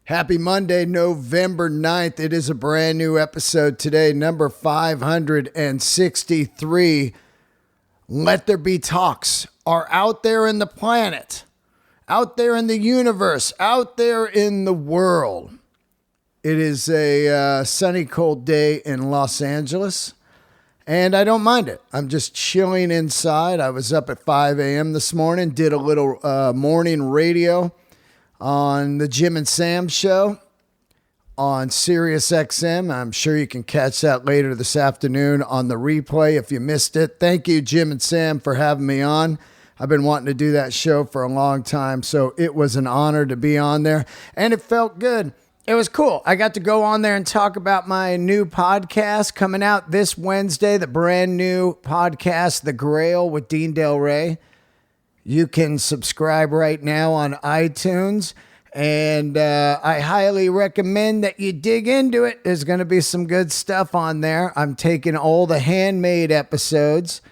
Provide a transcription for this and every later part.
Happy Monday, November 9th. It is a brand new episode today, number 563. Let There Be Talks are out there in the planet, out there in the universe, out there in the world. It is a sunny, cold day in Los Angeles, and I don't mind it. I'm just chilling inside. I was up at 5 a.m. this morning, did a little morning radio on the Jim and Sam show on Sirius XM. I'm sure you can catch that later this afternoon on the replay if you missed it. Thank you, Jim and Sam, for having me on. I've been wanting to do that show for a long time, so it was an honor to be on there, and it felt good. It was cool. I got to go on there and talk about my new podcast coming out this Wednesday, the brand new podcast, The Grail with Dean Del Rey. You can subscribe right now on iTunes, and I highly recommend that you dig into it. There's going to be some good stuff on there. I'm taking all the handmade episodes,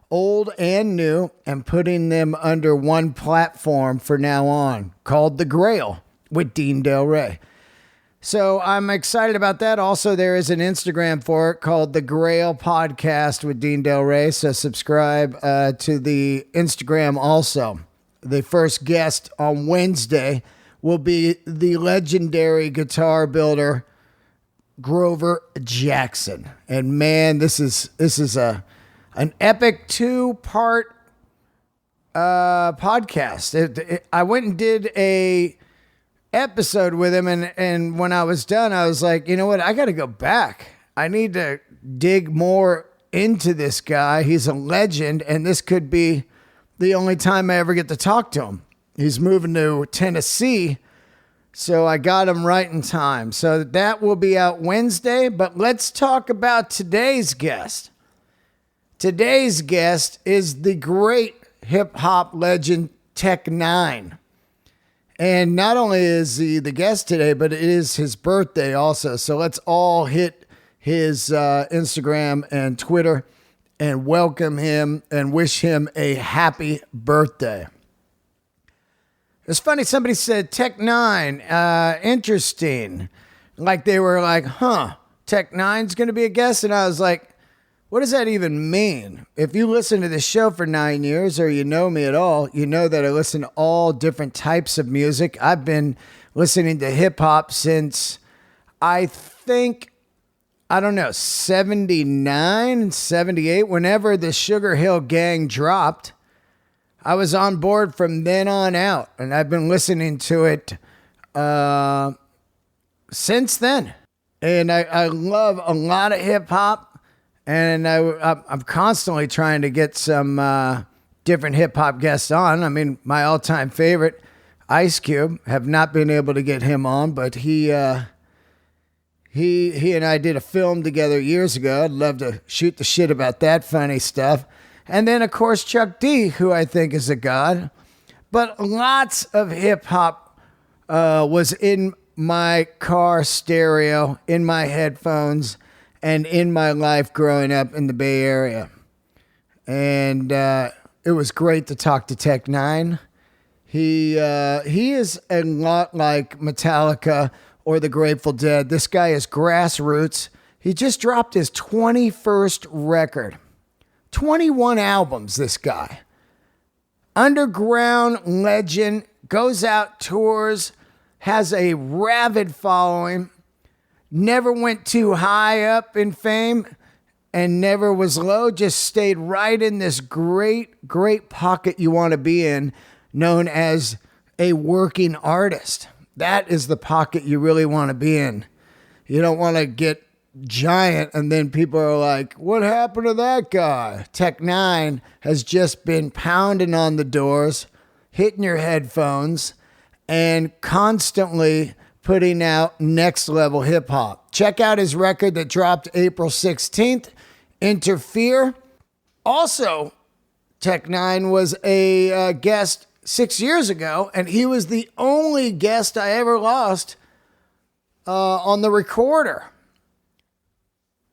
old and new, and putting them under one platform for now on, called The Grail with Dean Del Rey. So I'm excited about that. Also, there is an Instagram for it called The Grail Podcast with Dean Del Rey. So subscribe to the Instagram also. The first guest on Wednesday will be the legendary guitar builder Grover Jackson. And man, this is an epic 2-part podcast. I went and did a episode with him, and when I was done, I was like, you know what, I got to go back. I need to dig more into this guy. He's a legend, and this could be the only time I ever get to talk to him. He's moving to Tennessee, so I got him right in time. So that will be out Wednesday, but let's talk about today's guest. Today's guest is the great hip-hop legend Tech N9ne. And not only is he the guest today, but it is his birthday also. So let's all hit his Instagram and Twitter and welcome him and wish him a happy birthday. It's funny, somebody said Tech N9ne, interesting. Like they were like, Tech N9ne's going to be a guest? And I was like, what does that even mean? If you listen to this show for 9 years or you know me at all, you know that I listen to all different types of music. I've been listening to hip hop since I think, 79, 78, whenever the Sugar Hill Gang dropped. I was on board from then on out, and I've been listening to it since then. And I love a lot of hip hop. And I'm constantly trying to get some different hip-hop guests on. I mean, my all-time favorite, Ice Cube, have not been able to get him on, but he and I did a film together years ago. I'd love to shoot the shit about that funny stuff. And then, of course, Chuck D, who I think is a god. But lots of hip-hop was in my car stereo, in my headphones, and in my life growing up in the Bay Area. And it was great to talk to Tech N9ne. He is a lot like Metallica or the Grateful Dead. This guy is grassroots. He just dropped his 21st record. 21 albums, this guy. Underground legend, goes out, tours, has a rabid following. Never went too high up in fame and never was low. Just stayed right in this great, great pocket you want to be in, known as a working artist. That is the pocket you really want to be in. You don't want to get giant and then people are like, what happened to that guy? Tech N9ne has just been pounding on the doors, hitting your headphones, and constantly putting out next level hip hop. Check out his record that dropped April 16th, Enterfear. Also, Tech N9ne was a guest 6 years ago, and he was the only guest I ever lost on the recorder.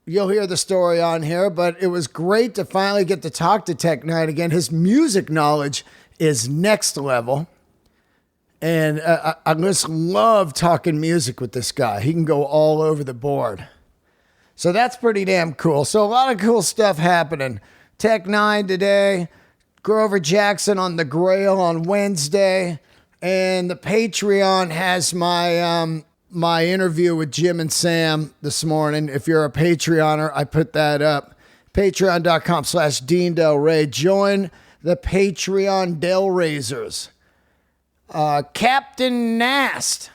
You'll hear the story on here, but it was great to finally get to talk to Tech N9ne again. His music knowledge is next level. And I just love talking music with this guy. He can go all over the board. So that's pretty damn cool. So a lot of cool stuff happening. Tech N9ne today, Grover Jackson on the Grail on Wednesday, and the Patreon has my my interview with Jim and Sam this morning. If you're a Patreoner, I put that up. Patreon.com/Dean Del Rey. Join the Patreon Del Raisers. Captain Nast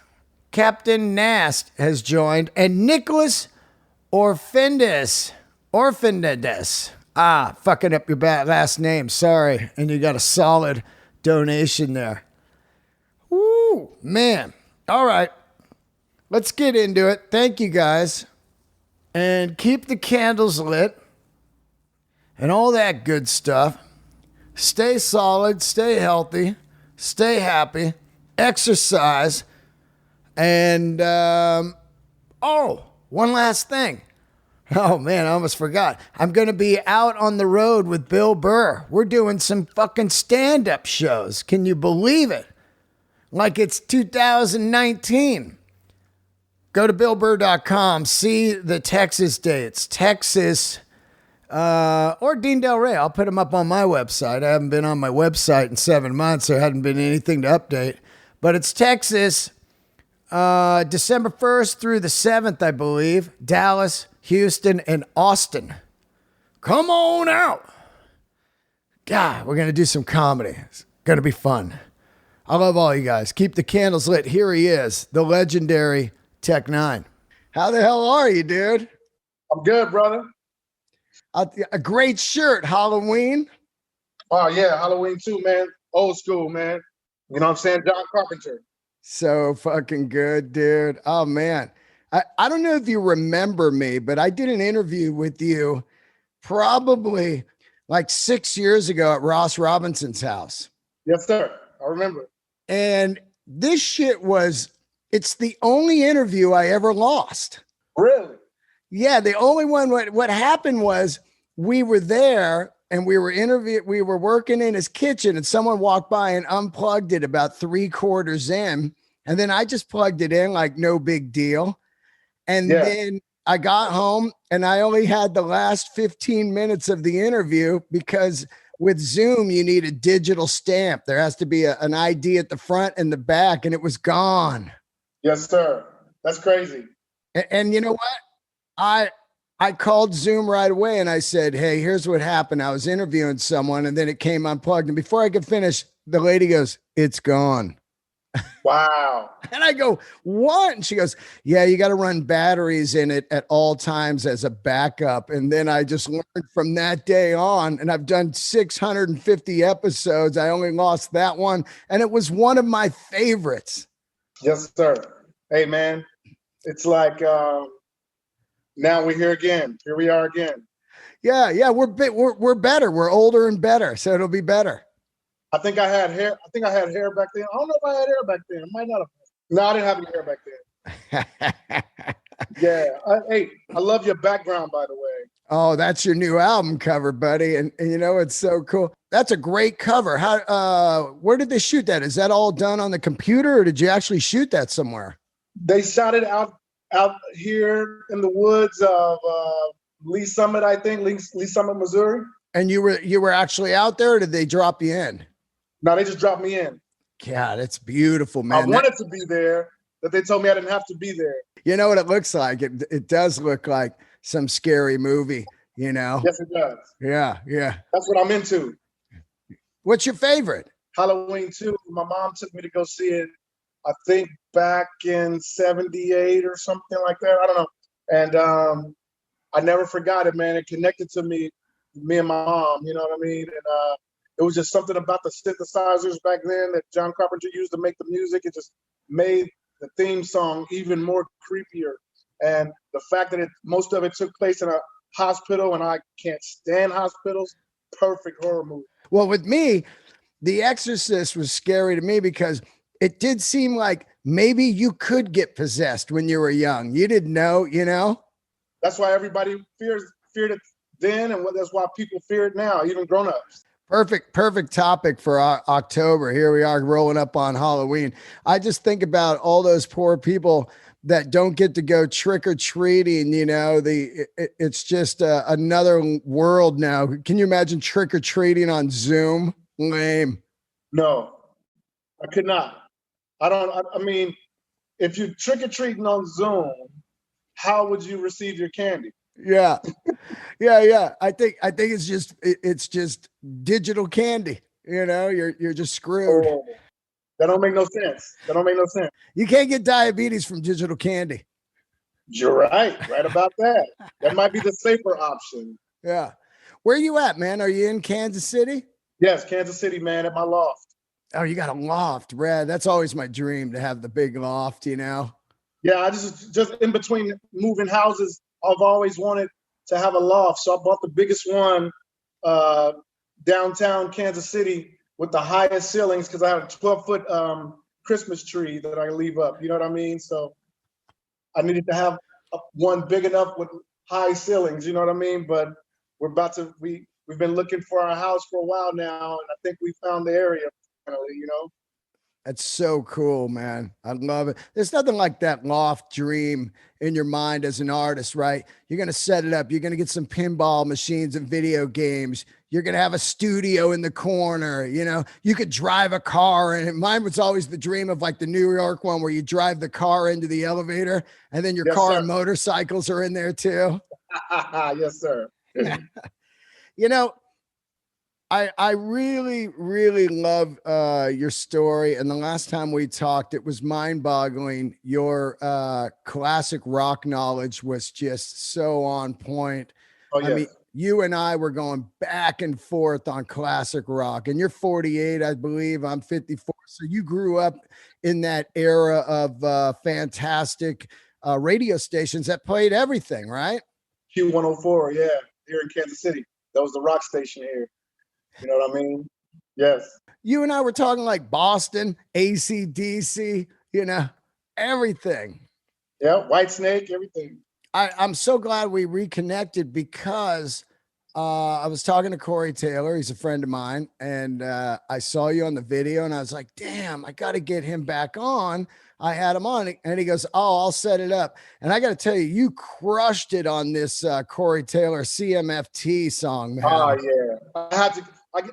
has joined, and Nicholas Orfendes. Fucking up your last name. Sorry. And you got a solid donation there. Woo, man. All right. Let's get into it. Thank you guys. And keep the candles lit and all that good stuff. Stay solid, stay healthy, stay happy, exercise. And, one last thing. Oh, man, I almost forgot. I'm going to be out on the road with Bill Burr. We're doing some fucking stand-up shows. Can you believe it? Like it's 2019. Go to BillBurr.com. See the Texas dates. Texas or Dean Del Rey. I'll put them up on my website. I haven't been on my website in 7 months. There hadn't been anything to update. But it's Texas, December 1st through the 7th, I believe. Dallas, Houston, and Austin. Come on out. God, we're going to do some comedy. It's going to be fun. I love all you guys. Keep the candles lit. Here he is, the legendary Tech N9ne. How the hell are you, dude? I'm good, brother. A great shirt, Halloween. Oh, yeah, Halloween too, man. Old school, man. You know what I'm saying? John Carpenter. So fucking good, dude. Oh, man. I don't know if you remember me, but I did an interview with you probably like 6 years ago at Ross Robinson's house. Yes, sir. I remember. And this shit it's the only interview I ever lost. Really? Yeah, the only one. What happened was we were there and we were working in his kitchen and someone walked by and unplugged it about 3/4 in. And then I just plugged it in like no big deal. And then I got home and I only had the last 15 minutes of the interview because with Zoom, you need a digital stamp. There has to be an ID at the front and the back, and it was gone. Yes, sir. That's crazy. And you know what? I called Zoom right away and I said, hey, here's what happened. I was interviewing someone and then it came unplugged. And before I could finish, the lady goes, it's gone. Wow. And I go, what? And she goes, yeah, you got to run batteries in it at all times as a backup. And then I just learned from that day on, and I've done 650 episodes. I only lost that one. And it was one of my favorites. Yes, sir. Hey, man, it's like now we're here again. Here we are again. Yeah. We're better. We're older and better. So it'll be better. I think I had hair. I think I had hair back then. I don't know if I had hair back then. I might not have. No, I didn't have any hair back then. Yeah. I love your background, by the way. Oh, that's your new album cover, buddy. And you know, it's so cool. That's a great cover. Where did they shoot that? Is that all done on the computer or did you actually shoot that somewhere? They shot it out here in the woods of Lee Summit, I think, Lee Summit, Missouri. And you were actually out there or did they drop you in? No, they just dropped me in. God, it's beautiful, man. I wanted to be there, but they told me I didn't have to be there. You know what it looks like? It does look like some scary movie, you know? Yes, it does. Yeah. That's what I'm into. What's your favorite? Halloween 2. My mom took me to go see it, I think back in 78 or something like that. I don't know. And I never forgot it, man. It connected to me and my mom, you know what I mean? And it was just something about the synthesizers back then that John Carpenter used to make the music. It just made the theme song even more creepier. And the fact that most of it took place in a hospital, and I can't stand hospitals, perfect horror movie. Well, with me, The Exorcist was scary to me because it did seem like maybe you could get possessed when you were young. You didn't know, you know? That's why everybody feared it then, and that's why people fear it now, even grown-ups. Perfect topic for October. Here we are rolling up on Halloween. I just think about all those poor people that don't get to go trick or treating. You know, it's just another world now. Can you imagine trick or treating on Zoom? Lame. No, I could not. I don't. I mean, if you trick or treating on Zoom, how would you receive your candy? Yeah, yeah. I think it's just digital candy. You know, you're just screwed. Oh, that don't make no sense. That don't make no sense. You can't get diabetes from digital candy. You're right about that. That might be the safer option. Yeah. Where you at, man? Are you in Kansas City? Yes, Kansas City, man, at my loft. Oh, you got a loft, Brad. That's always my dream to have the big loft, you know? Yeah, I just in between moving houses, I've always wanted to have a loft. So I bought the biggest one uh, downtown Kansas City with the highest ceilings because I have a 12-foot Christmas tree that I leave up. You know what I mean? So I needed to have one big enough with high ceilings. You know what I mean? But we've been looking for our house for a while now, and I think we found the area finally. You know? That's so cool, man. I love it. There's nothing like that loft dream in your mind as an artist, right? You're going to set it up. You're going to get some pinball machines and video games. You're going to have a studio in the corner. You know, you could drive a car. And mine was always the dream of like the New York one where you drive the car into the elevator and then your Yes, car sir. and motorcycles are in there too. Yes, sir. You know, I really love your story. And the last time we talked, it was mind-boggling. Your classic rock knowledge was just so on point. Oh, I mean, yes. you and I were going back and forth on classic rock, and you're 48, I believe. I'm 54. So you grew up in that era of fantastic radio stations that played everything, right? Q104, yeah, here in Kansas City. That was the rock station here. You know what I mean? Yes. You and I were talking like Boston, AC/DC, you know, everything. Yeah, White Snake, everything. I'm so glad we reconnected because I was talking to Corey Taylor. He's a friend of mine. And I saw you on the video and I was like, damn, I got to get him back on. I had him on and he goes, oh, I'll set it up. And I got to tell you, you crushed it on this Corey Taylor CMFT song, Oh man. yeah.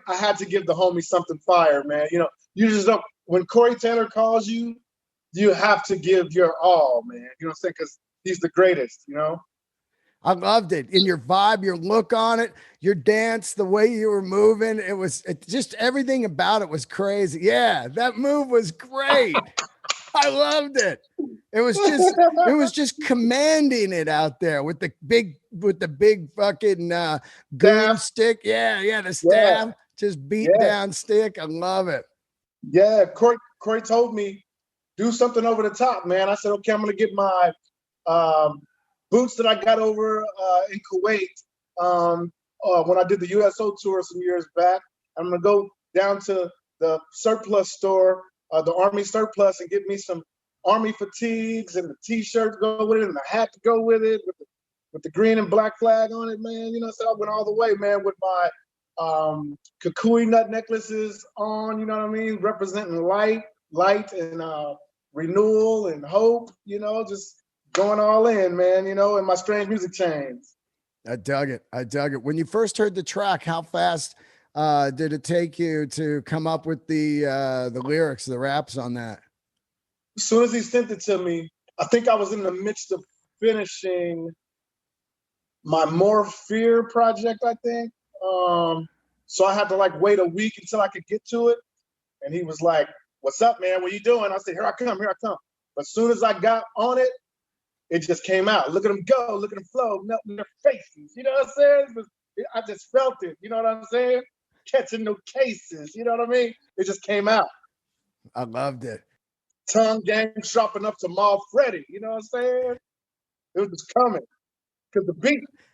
I had to give the homie something fire, man. You know, you just don't when Corey Taylor calls you, you have to give your all, man. You know what I'm saying? Because he's the greatest, you know? I loved it. In your vibe, your look on it, your dance, the way you were moving. It just everything about it was crazy. Yeah, that move was great. I loved it. It was just commanding it out there with the big fucking goon Staff. stick. Yeah, the Yeah, staff, just beat yeah, down stick. I love it. yeah. Corey told me, do something over the top, man. I said, okay, I'm gonna get my um, boots that I got over in Kuwait when I did the USO tour some years back. I'm gonna go down to the surplus store, the Army surplus, and get me some Army fatigues and the T-shirt to go with it and the hat to go with it with the green and black flag on it, man. You know, so I went all the way, man, with my kukui nut necklaces on. You know what I mean, representing light, and renewal and hope. You know, just going all in, man. You know, and my strange music chains. I dug it. I dug it. When you first heard the track, how fast did it take you to come up with the lyrics, the raps on that? As soon as he sent it to me, I think I was in the midst of finishing my More Fear project, I think. So I had to like wait a week until I could get to it. And he was like, "What's up, man? What you doing?" I said, "Here I come, here I come." But as soon as I got on it, it just came out. Look at them go, look at them flow, melting their faces. You know what I'm saying? I just felt it. You know what I'm saying? Catching no cases. You know what I mean? It just came out. I loved it. Tongue game sharp enough to maul Freddy. You know what I'm saying? It was just coming because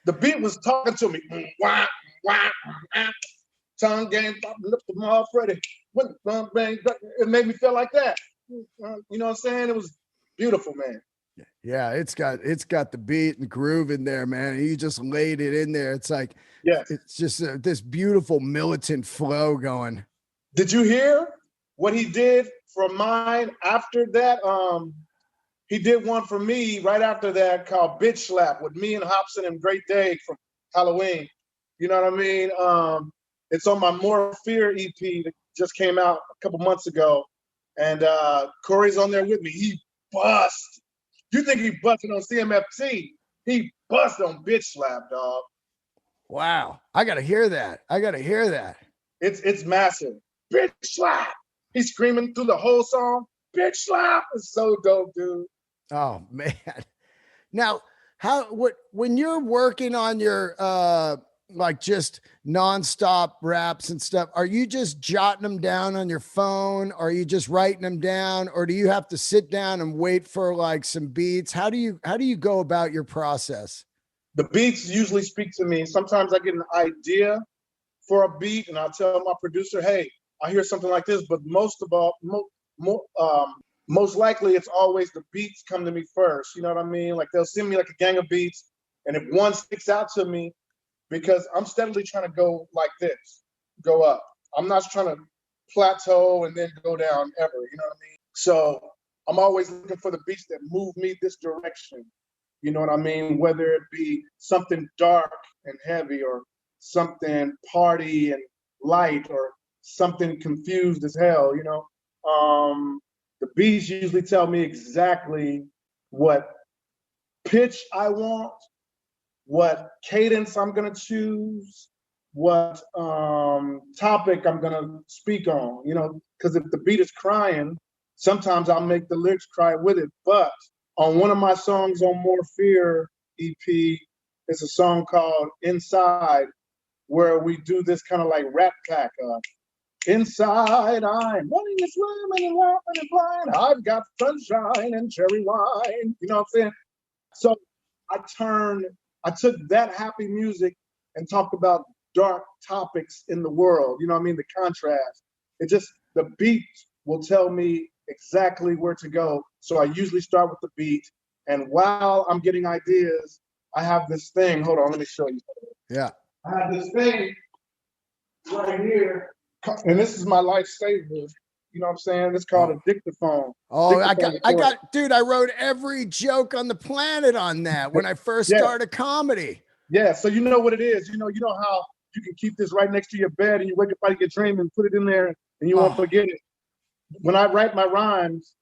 the beat was talking to me. Wah, wah, wah. Tongue game sharp enough to maul Freddy. It made me feel like that. You know what I'm saying? It was beautiful, man. Yeah, it's got the beat and groove in there, man. You just laid it in there. It's like Yes. it's just this beautiful militant flow going. Did you hear what he did for mine after that? He did one for me right after that called Bitch Slap with me and Hobson and Great Day from Halloween. You know what I mean? It's on my More Fear EP that just came out a couple months ago. And Corey's on there with me. He bust. You think he busted on CMFT? He bust on Bitch Slap, dog. Wow. I got to hear that. I got to hear that. It's massive. Bitch Slap. He's screaming through the whole song. Bitch Slap is so dope, dude. Oh, man. Now, when you're working on your like just nonstop raps and stuff, are you just jotting them down on your phone? Or are you just writing them down? Or do you have to sit down and wait for like some beats? How do you go about your process? The beats usually speak to me. Sometimes I get an idea for a beat and I'll tell my producer, hey, I hear something like this, but most likely it's always the beats come to me first. You know what I mean? Like they'll send me like a gang of beats, and if one sticks out to me, because I'm steadily trying to go like this, go up. I'm not trying to plateau and then go down ever. You know what I mean? So I'm always looking for the beats that move me this direction. You know what I mean? Whether it be something dark and heavy, or something party and light, or something confused as hell, you know? The beats usually tell me exactly what pitch I want, what cadence I'm gonna choose, what topic I'm gonna speak on, you know? Because if the beat is crying, sometimes I'll make the lyrics cry with it. But on one of my songs on More Fear EP, it's a song called Inside, where we do this kind of like rap pack. Inside, I'm running and swimming and laughing and flying. I've got sunshine and cherry wine. You know what I'm saying? So I took that happy music and talked about dark topics in the world. You know what I mean? The contrast. The beat will tell me exactly where to go. So I usually start with the beat. And while I'm getting ideas, I have this thing. Hold on, let me show you. Yeah. I have this thing right here. And this is my lifesaver. You know what I'm saying? It's called a dictaphone. Oh, Dictaphone dude, I wrote every joke on the planet on that when I first started comedy. Yeah. So you know what it is. You know how you can keep this right next to your bed and you wake up out of your dream and put it in there and you won't forget it. When I write my rhymes,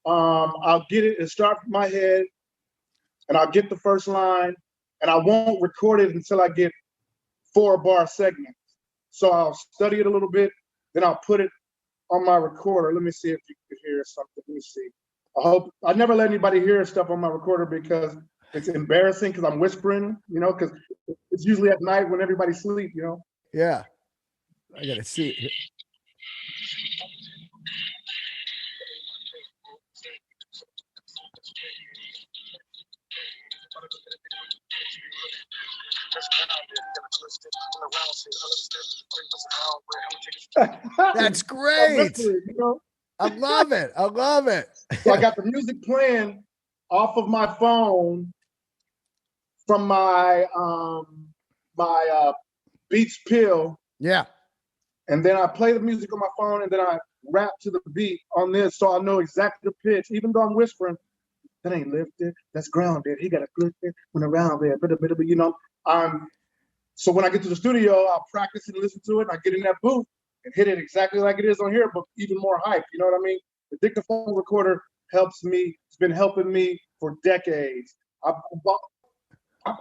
I'll get it and start from my head, and I'll get the first line, and I won't record it until I get 4-bar segments. So I'll study it a little bit, then I'll put it on my recorder. Let me see if you can hear something. Let me see. I never let anybody hear stuff on my recorder because it's embarrassing, because I'm whispering, you know, because it's usually at night when everybody's asleep, you know? Yeah. I gotta see it. That's great. You know? I love it. I love it. So I got the music playing off of my phone from my Beats pill. Yeah. And then I play the music on my phone, and then I rap to the beat on this, so I know exactly the pitch, even though I'm whispering. That ain't lifted. That's grounded. He got a flip it when around there. You know, so when I get to the studio, I'll practice and listen to it. And I get in that booth and hit it exactly like it is on here, but even more hype. You know what I mean? The dictaphone recorder helps me. It's been helping me for decades. I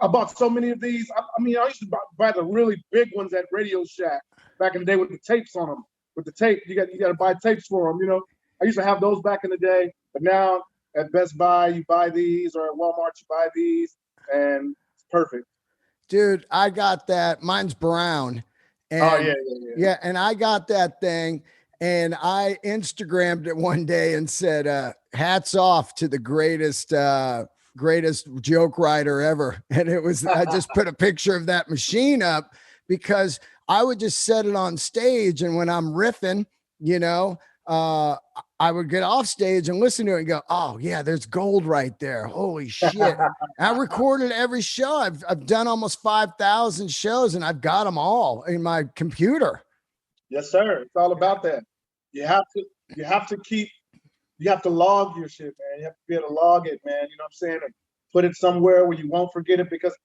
bought so many of these. I used to buy the really big ones at Radio Shack back in the day with the tapes on them. With the tape, you got to buy tapes for them. You know, I used to have those back in the day, but now at Best Buy you buy these, or at Walmart you buy these, and it's perfect. Dude, I got that. Mine's brown. And yeah, and I got that thing, and I Instagrammed it one day and said, hats off to the greatest joke writer ever. And I just put a picture of that machine up because I would just set it on stage. And when I'm riffing, you know, I would get off stage and listen to it and go, oh yeah, there's gold right there. Holy shit. I recorded every show. I've done almost 5,000 shows and I've got them all in my computer. Yes, sir. It's all about that. You have to log your shit, man. You have to be able to log it, man. You know what I'm saying? And put it somewhere where you won't forget it, because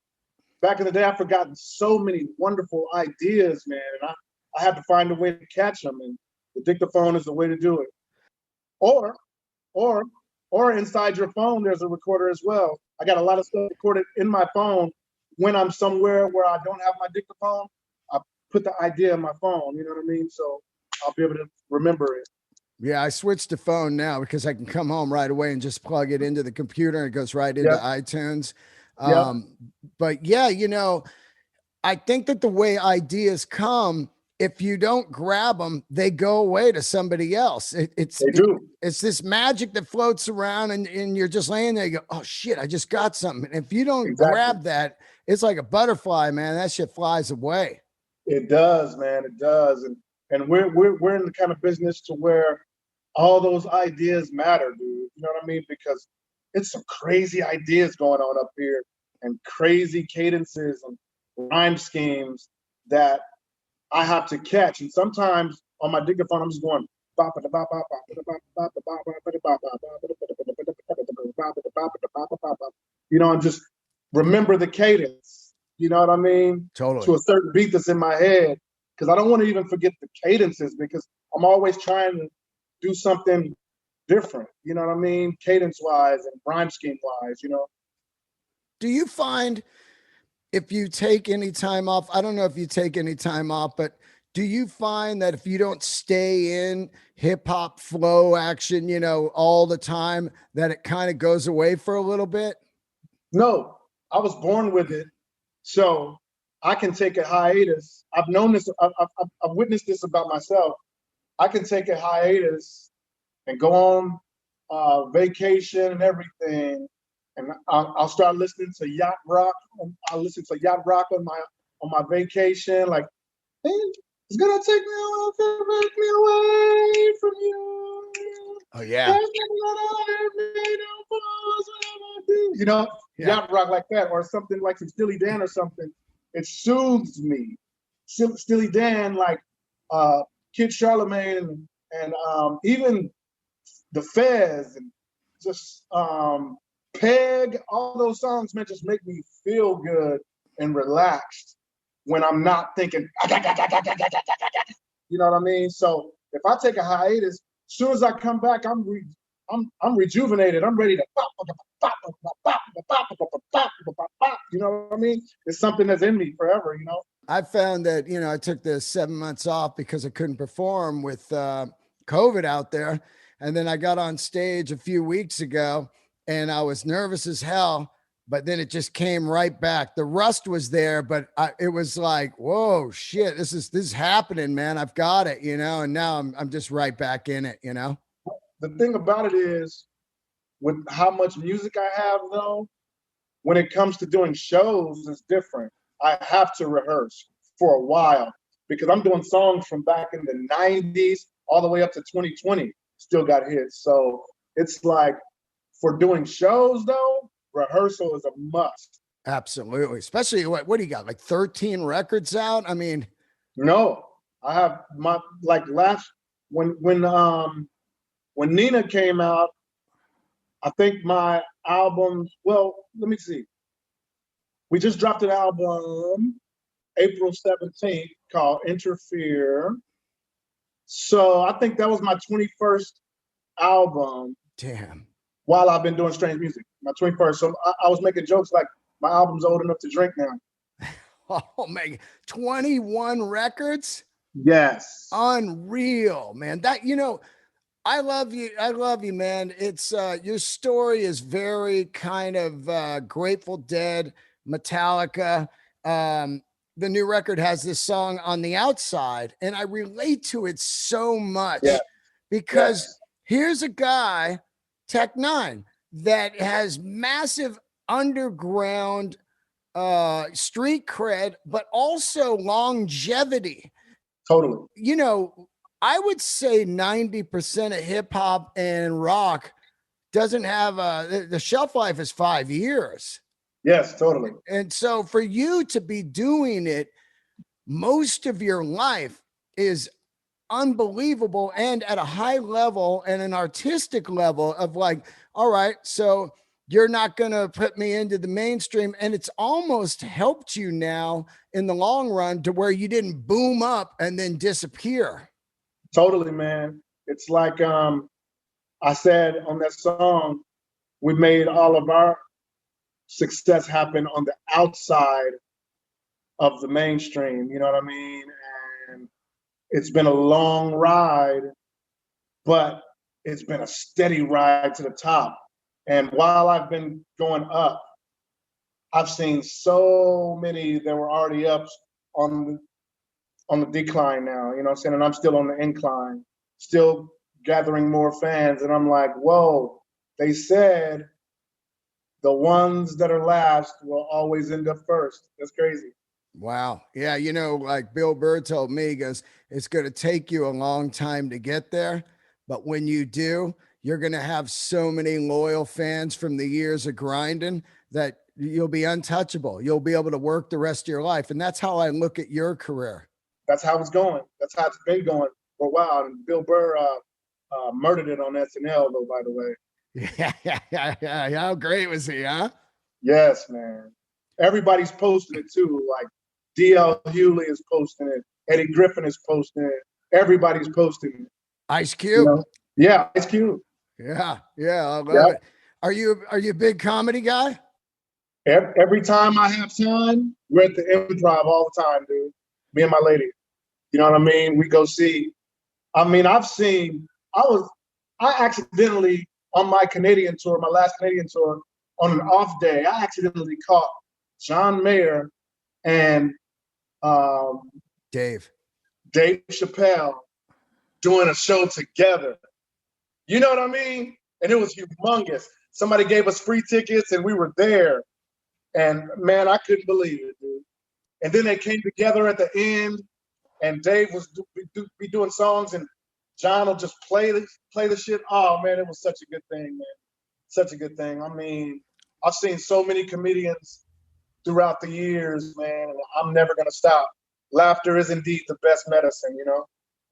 back in the day, I've forgotten so many wonderful ideas, man. And I had to find a way to catch them, and the dictaphone is the way to do it. Or inside your phone, there's a recorder as well. I got a lot of stuff recorded in my phone. When I'm somewhere where I don't have my dictaphone, I put the idea in my phone, you know what I mean? So I'll be able to remember it. Yeah, I switched to phone now because I can come home right away and just plug it into the computer and it goes right into iTunes. But yeah, you know, I think that the way ideas come, if you don't grab them, they go away to somebody else. It's this magic that floats around and you're just laying there, you go, oh shit, I just got something. And if you don't grab that, it's like a butterfly, man. That shit flies away. It does, man. It does. And we're in the kind of business to where all those ideas matter, dude. You know what I mean? Because it's some crazy ideas going on up here, and crazy cadences and rhyme schemes that I have to catch. And sometimes on my dictaphone, I'm just going, you know, and just remember the cadence. You know what I mean? Totally. To a certain beat that's in my head, because I don't want to even forget the cadences, because I'm always trying to do something different. You know what I mean? Cadence wise and rhyme scheme wise, you know. Do you find if you take any time off, I don't know if you take any time off, but do you find that if you don't stay in hip hop flow action, you know, all the time, that it kind of goes away for a little bit? No, I was born with it. So I can take a hiatus. I've known this, I've witnessed this about myself. I can take a hiatus and go on vacation and everything. And I'll start listening to yacht rock. I'll listen to yacht rock on my vacation. Like, hey, it's gonna take me away from you. Oh yeah. You know, yacht rock like that, or something like some Steely Dan or something. It soothes me. Steely Dan, like Kid Charlemagne, and even the Fez, and just Peg, all those songs, man, just make me feel good and relaxed when I'm not thinking, you know what I mean? So if I take a hiatus, as soon as I come back, I'm rejuvenated. I'm ready to you know what I mean? It's something that's in me forever, you know? I found that, you know, I took the 7 months off because I couldn't perform with COVID out there. And then I got on stage a few weeks ago and I was nervous as hell, but then it just came right back. The rust was there, but it was like, whoa, shit, this is happening, man. I've got it, you know, and now I'm just right back in it, you know? The thing about it is, with how much music I have, though, when it comes to doing shows, it's different. I have to rehearse for a while because I'm doing songs from back in the 90s all the way up to 2020, still got hits. So it's like, for doing shows, though, rehearsal is a must. Absolutely. Especially what do you got? Like 13 records out? I mean, no, I have my, like, last, when N9ne came out, I think my album, well, let me see. We just dropped an album April 17th called Enterfear. So I think that was my 21st album. Damn. While I've been doing strange music, my 21st. So I was making jokes like, my album's old enough to drink now. Oh man, 21 records? Yes. Unreal, man. That, you know, I love you. I love you, man. It's your story is very kind of Grateful Dead, Metallica. The new record has this song On the Outside, and I relate to it so much because here's a guy, Tech N9ne, that has massive underground street cred, but also longevity. Totally. You know, I would say 90% of hip hop and rock doesn't have the shelf life is 5 years. Yes, totally. And so for you to be doing it most of your life is unbelievable and at a high level and an artistic level of like, all right, so you're not going to put me into the mainstream. And it's almost helped you now in the long run to where you didn't boom up and then disappear. Totally, man. It's like I said on that song, we made all of our success happen on the outside of the mainstream. You know what I mean? And it's been a long ride, but it's been a steady ride to the top. And while I've been going up, I've seen so many that were already up on on the decline now, you know what I'm saying? And I'm still on the incline, still gathering more fans. And I'm like, whoa, they said the ones that are last will always end up first. That's crazy. Wow. Yeah. You know, like Bill Burr told me, he goes, it's going to take you a long time to get there. But when you do, you're going to have so many loyal fans from the years of grinding that you'll be untouchable. You'll be able to work the rest of your life. And that's how I look at your career. That's how it's going. That's how it's been going for a while. And Bill Burr murdered it on SNL, though, by the way. Yeah. How great was he, huh? Yes, man. Everybody's posting it too. Like DL Hewley is posting it. Eddie Griffin is posting it. Everybody's posting it. Ice You Cube. know? Yeah, it's cute. Yeah. Yeah. I love Yeah. it. Are you a big comedy guy? Every time I have time, we're at the Improv all the time, dude. Me and my lady. You know what I mean? We go see. I mean, I accidentally on my Canadian tour, my last Canadian tour, on an off day, I accidentally caught John Mayer and Dave. Dave Chappelle doing a show together. You know what I mean? And it was humongous. Somebody gave us free tickets and we were there. And man, I couldn't believe it, dude. And then they came together at the end, and Dave was be doing songs, and John will just play the shit. Oh man, it was such a good thing, man. Such a good thing. I mean, I've seen so many comedians throughout the years, man, and I'm never gonna stop. Laughter is indeed the best medicine, you know.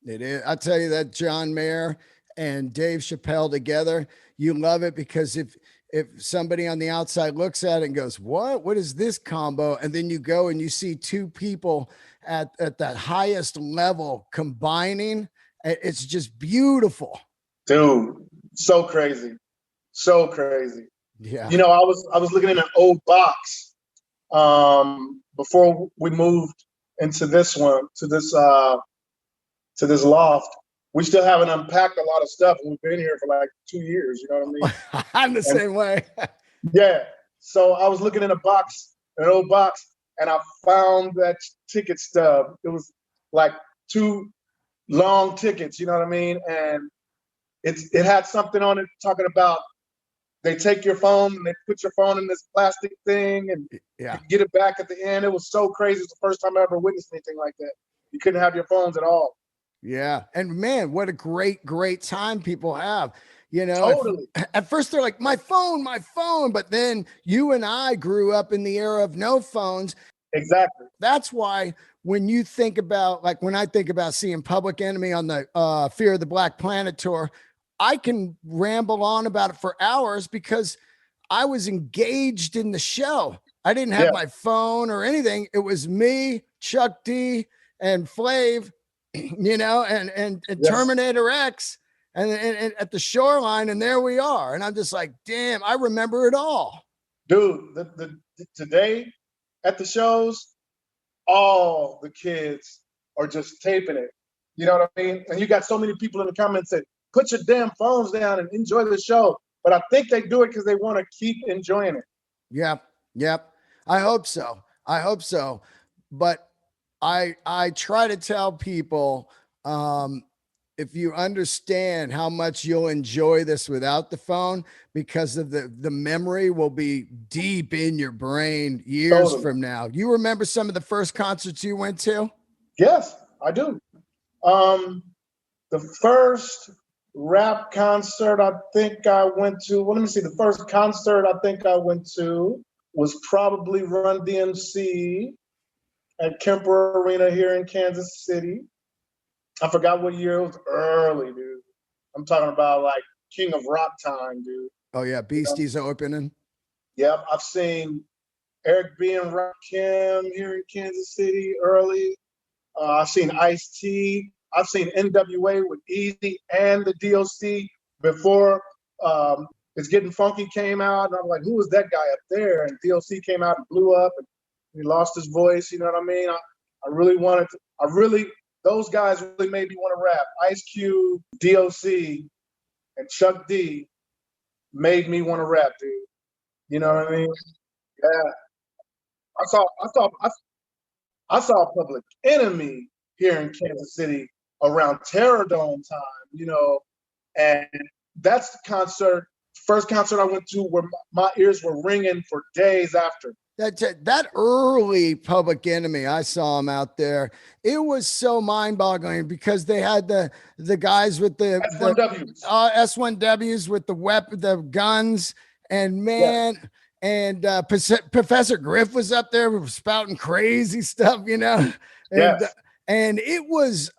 It is. I tell you that John Mayer and Dave Chappelle together, you love it because if somebody on the outside looks at it and goes, What is this combo?" And then you go and you see two people at that highest level combining, it's just beautiful. Dude, so crazy. So crazy. Yeah. You know, I was looking in an old box before we moved into this one, to this loft. We still haven't unpacked a lot of stuff, and we've been here for like 2 years. You know what I mean? I'm the same way. Yeah. So I was looking in an old box, and I found that ticket stub. It was like 2 long tickets. You know what I mean? And it had something on it talking about they take your phone and they put your phone in this plastic thing and Yeah. you get it back at the end. It was so crazy. It's the first time I ever witnessed anything like that. You couldn't have your phones at all. Yeah. And man, what a great time people have. You know, Totally. at first they're like, my phone. But then you and I grew up in the era of no phones. Exactly. That's why when you think about, like, when I think about seeing Public Enemy on the Fear of the Black Planet tour, I can ramble on about it for hours because I was engaged in the show. I didn't have Yeah. my phone or anything. It was me, Chuck D, and Flav, you know, and Yes. Terminator X, and at the shoreline, and there we are. And I'm just like, damn, I remember it all. Dude, today at the shows, all the kids are just taping it. You know what I mean? And you got so many people in the comments that put your damn phones down and enjoy the show. But I think they do it because they want to keep enjoying it. Yep. I hope so. But I try to tell people, if you understand how much you'll enjoy this without the phone, because of the memory will be deep in your brain years Totally. from now. You remember some of the first concerts you went to? Yes, I do. The first rap concert I think I went to, well, let me see. The first concert I think I went to was probably Run DMC at Kemper Arena here in Kansas City. I forgot what year. It was early, dude. I'm talking about like King of Rock time, dude. Oh yeah, Beasties opening. Yep, I've seen Eric B. and Rakim here in Kansas City early. I've seen Ice-T. I've seen NWA with Easy and the DOC before It's Getting Funky came out. And I'm like, who was that guy up there? And DOC came out and blew up and he lost his voice. You know what I mean? Those guys really made me want to rap. Ice Cube, DOC, and Chuck D made me want to rap, dude. You know what I mean? Yeah. I saw Public Enemy here in Kansas City around Terror Dome time, and that's the first concert I went to where my ears were ringing for days after. That early Public Enemy, I saw him out there. It was so mind-boggling because they had the guys with the S1Ws with the guns, and man. Yeah. And Professor Griff was up there spouting crazy stuff, And, yes. And it was,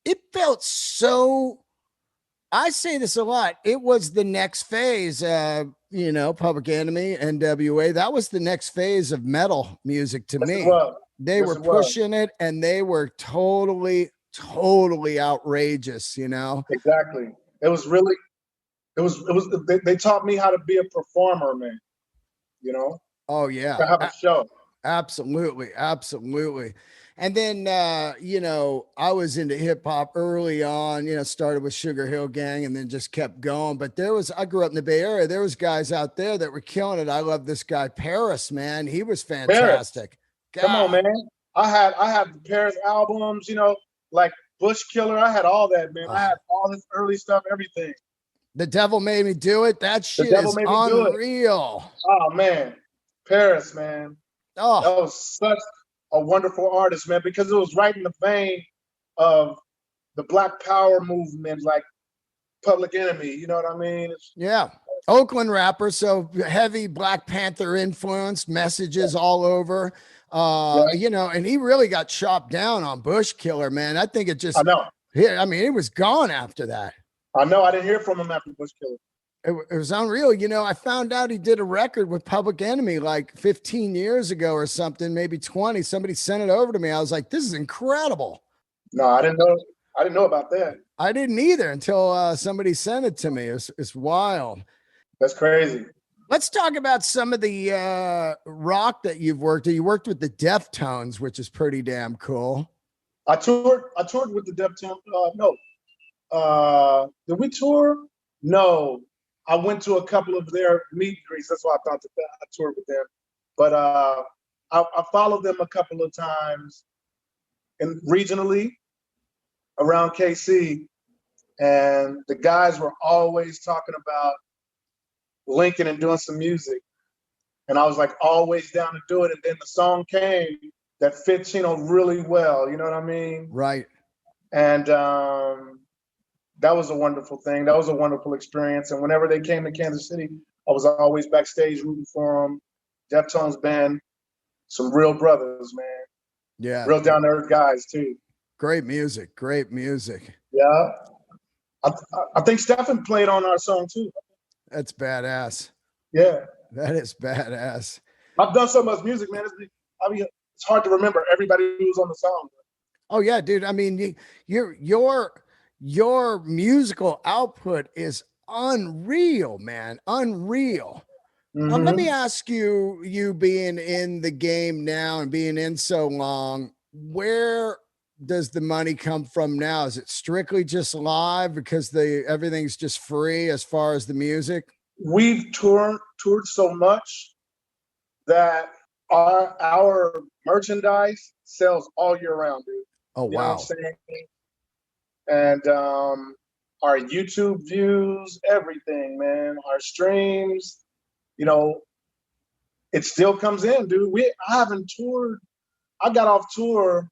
it felt so, I say this a lot. It was the next phase, Public Enemy, NWA. That was the next phase of metal music to me. They were pushing it, and they were totally outrageous, Exactly. They taught me how to be a performer, man. Oh yeah. To have a show. Absolutely. And then, I was into hip hop early on, started with Sugar Hill Gang and then just kept going. But I grew up in the Bay Area. There was guys out there that were killing it. I love this guy, Paris, man. He was fantastic. Come on, man. I had the Paris albums, like Bush Killer. I had all that, man. I had all this early stuff, everything. The Devil Made Me Do It. That shit is unreal. Oh, man. Paris, man. Oh, that was such a wonderful artist, man, because it was right in the vein of the Black Power movement, like Public Enemy. You know what I mean? Yeah. Oakland rapper, so heavy Black Panther influenced, messages all over. And he really got chopped down on Bush Killer, man. I think it just, I know. Yeah, I mean, it was gone after that. I know. I didn't hear from him after Bush Killer. It was unreal. I found out he did a record with Public Enemy like 15 years ago or something, maybe 20. Somebody sent it over to me. I was like, this is incredible. No, I didn't know. I didn't know about that. I didn't either until somebody sent it to me. It's wild. That's crazy. Let's talk about some of the rock that you've worked with. You worked with the Deftones, which is pretty damn cool. I toured with the Deftones. No. Did we tour? No. I went to a couple of their meet and greets. That's why I thought that I toured with them. But I followed them a couple of times regionally around KC. And the guys were always talking about linking and doing some music. And I was like always down to do it. And then the song came that fits, really well. You know what I mean? Right. And that was a wonderful thing. That was a wonderful experience. And whenever they came to Kansas City, I was always backstage rooting for them. Deftones band, some real brothers, man. Yeah. Real down to earth guys too. Great music. Yeah. I think Stephen played on our song too. That's badass. Yeah. That is badass. I've done so much music, man. It's hard to remember everybody who's on the song. Oh yeah, dude. I mean, your musical output is unreal, man. Unreal. Mm-hmm. Let me ask you being in the game now and being in so long, where does the money come from now? Is it strictly just live because everything's just free as far as the music? We've toured so much that our merchandise sells all year round, dude. Oh, wow. You know what I'm saying? And our YouTube views, everything, man, our streams, it still comes in, dude. I haven't toured. I got off tour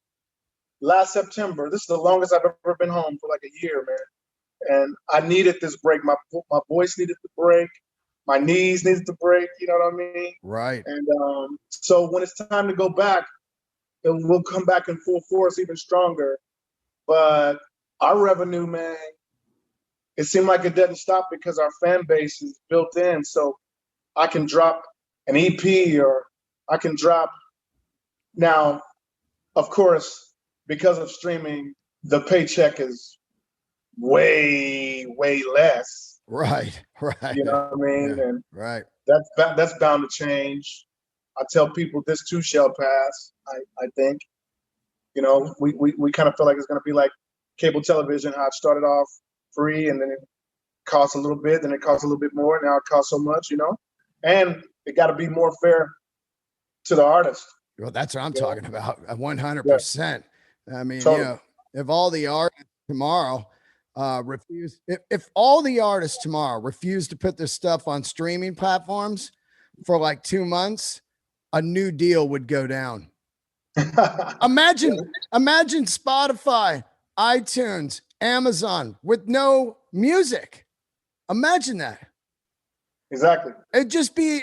last September. This is the longest I've ever been home, for like a year, man. And I needed this break. My voice needed to break. My knees needed to break. You know what I mean? Right. And so when it's time to go back, we'll come back in full force, even stronger. But our revenue, man, it seemed like it doesn't stop because our fan base is built in. So I can drop an EP, or I can drop now. Of course, because of streaming, the paycheck is way, way less. Right. Right. You know what I mean? Yeah, And right. that's bound to change. I tell people this too shall pass. I think, you know, we kind of feel like it's going to be like cable television, how it started off free and then it costs a little bit, then it costs a little bit more. Now it costs so much, you know, and it got to be more fair to the artist. Well, that's what I'm Yeah. talking about. 100%. I mean, Totally. you know, if all the artists tomorrow refuse, if all the artists tomorrow refuse to put their stuff on streaming platforms for like 2 months, a new deal would go down. Imagine Spotify, iTunes, Amazon with no music. Imagine that. Exactly. It would just be